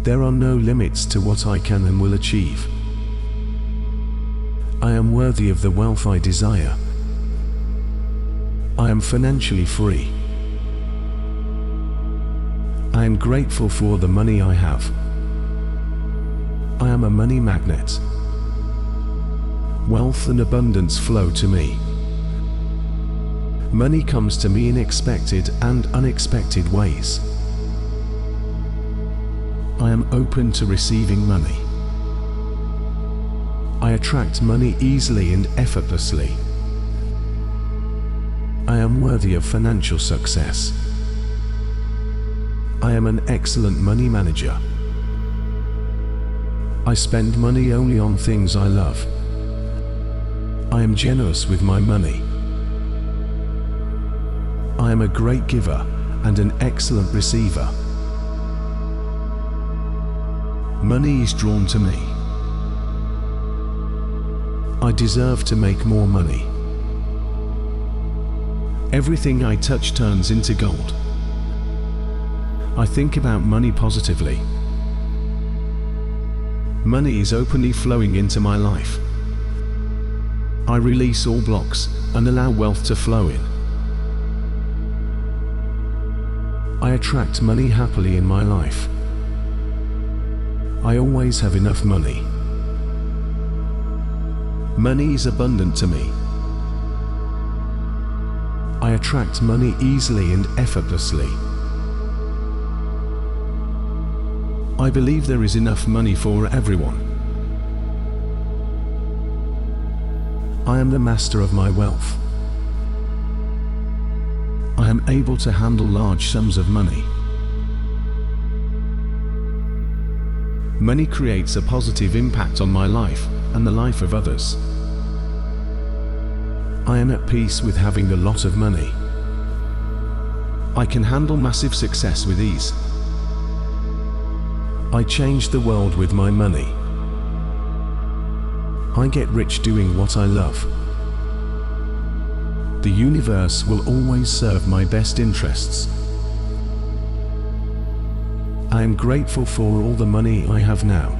There are no limits to what I can and will achieve. I am worthy of the wealth I desire. I am financially free. I am grateful for the money I have. I am a money magnet. Wealth and abundance flow to me. Money comes to me in expected and unexpected ways. I am open to receiving money. I attract money easily and effortlessly. I am worthy of financial success. I am an excellent money manager. I spend money only on things I love. I am generous with my money. I am a great giver and an excellent receiver. Money is drawn to me. I deserve to make more money. Everything I touch turns into gold. I think about money positively. Money is openly flowing into my life. I release all blocks and allow wealth to flow in. I attract money happily in my life. I always have enough money. Money is abundant to me. I attract money easily and effortlessly. I believe there is enough money for everyone. I am the master of my wealth. I am able to handle large sums of money. Money creates a positive impact on my life and the life of others. I am at peace with having a lot of money. I can handle massive success with ease. I change the world with my money. I get rich doing what I love. The universe will always serve my best interests. I am grateful for all the money I have now.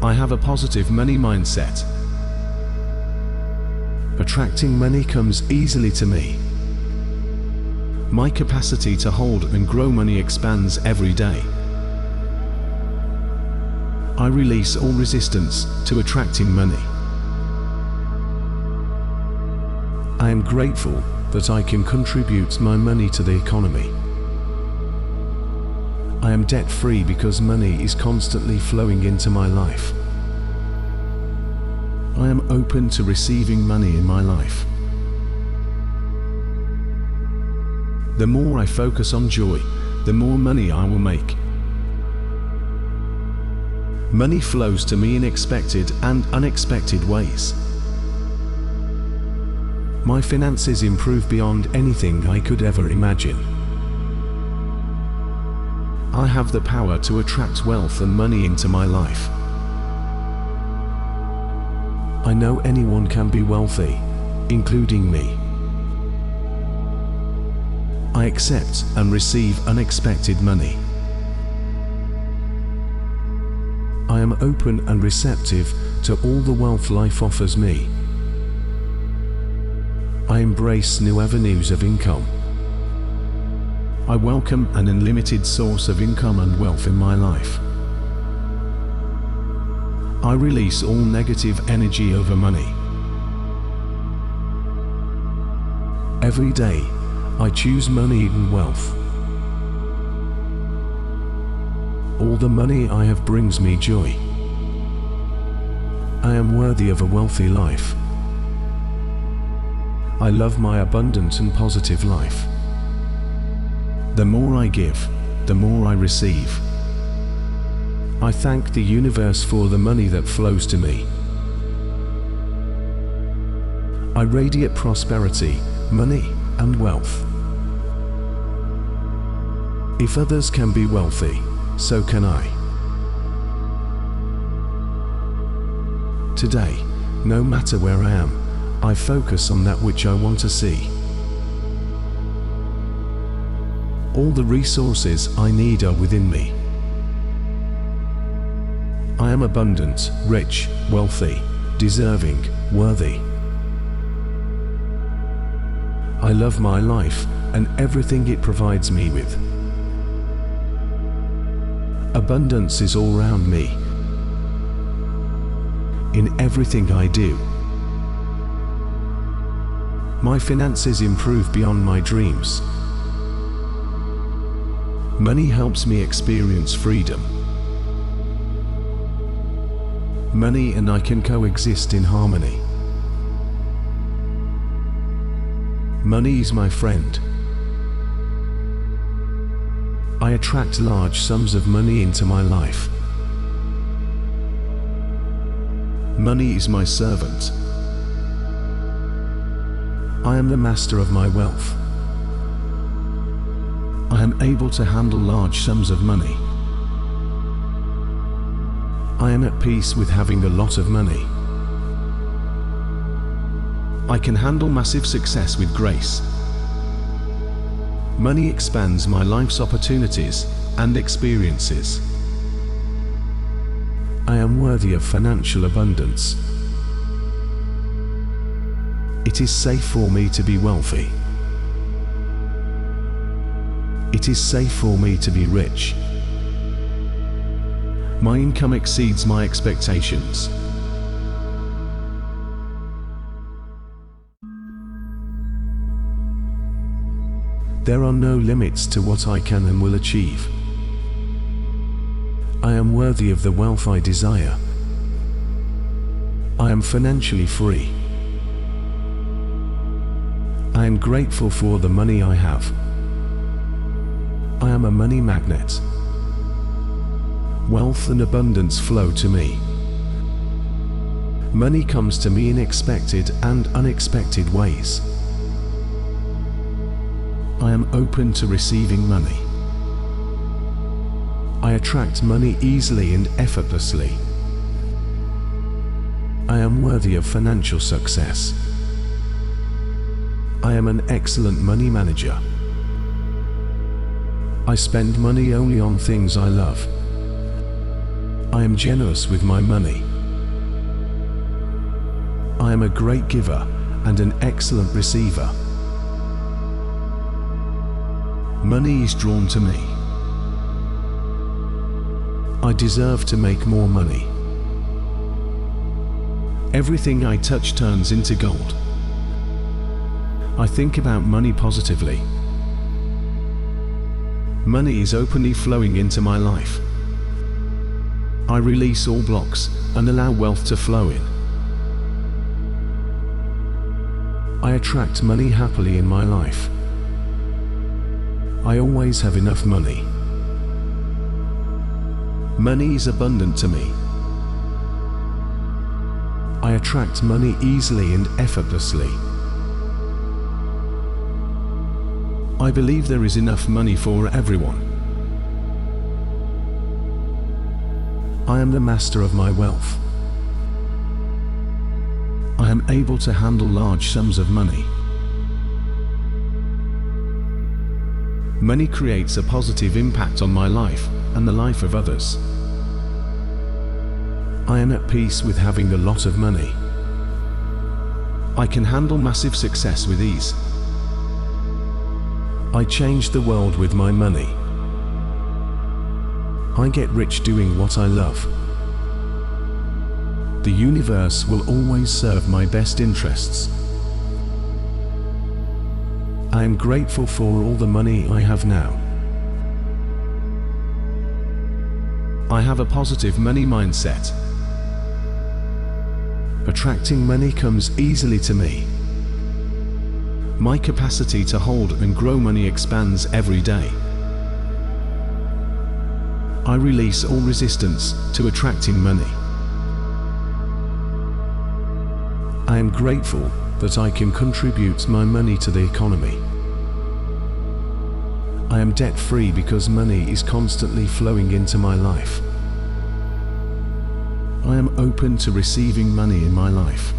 I have a positive money mindset. Attracting money comes easily to me. My capacity to hold and grow money expands every day. I release all resistance to attracting money. I am grateful that I can contribute my money to the economy. I am debt-free because money is constantly flowing into my life. I am open to receiving money in my life. The more I focus on joy, the more money I will make. Money flows to me in expected and unexpected ways. My finances improve beyond anything I could ever imagine. I have the power to attract wealth and money into my life. I know anyone can be wealthy, including me. I accept and receive unexpected money. I am open and receptive to all the wealth life offers me. I embrace new avenues of income. I welcome an unlimited source of income and wealth in my life. I release all negative energy over money. Every day, I choose money and wealth. All the money I have brings me joy. I am worthy of a wealthy life. I love my abundant and positive life. The more I give, the more I receive. I thank the universe for the money that flows to me. I radiate prosperity, money, and wealth. If others can be wealthy, so can I. Today, no matter where I am, I focus on that which I want to see. All the resources I need are within me. I am abundant, rich, wealthy, deserving, worthy. I love my life and everything it provides me with. Abundance is all around me. In everything I do. My finances improve beyond my dreams. Money helps me experience freedom. Money and I can coexist in harmony. Money is my friend. I attract large sums of money into my life. Money is my servant. I am the master of my wealth. I am able to handle large sums of money. I am at peace with having a lot of money. I can handle massive success with grace. Money expands my life's opportunities and experiences. I am worthy of financial abundance. It is safe for me to be wealthy. It is safe for me to be rich. My income exceeds my expectations. There are no limits to what I can and will achieve. I am worthy of the wealth I desire. I am financially free. I am grateful for the money I have. I am a money magnet. Wealth and abundance flow to me. Money comes to me in expected and unexpected ways. I am open to receiving money. I attract money easily and effortlessly. I am worthy of financial success. I am an excellent money manager. I spend money only on things I love. I am generous with my money. I am a great giver and an excellent receiver. Money is drawn to me. I deserve to make more money. Everything I touch turns into gold. I think about money positively. Money is openly flowing into my life. I release all blocks and allow wealth to flow in. I attract money happily in my life. I always have enough money. Money is abundant to me. I attract money easily and effortlessly. I believe there is enough money for everyone. I am the master of my wealth. I am able to handle large sums of money. Money creates a positive impact on my life and the life of others. I am at peace with having a lot of money. I can handle massive success with ease. I change the world with my money. I get rich doing what I love. The universe will always serve my best interests. I am grateful for all the money I have now. I have a positive money mindset. Attracting money comes easily to me. My capacity to hold and grow money expands every day. I release all resistance to attracting money. I am grateful that I can contribute my money to the economy. I am debt-free because money is constantly flowing into my life. I am open to receiving money in my life.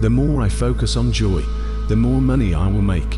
The more I focus on joy, the more money I will make.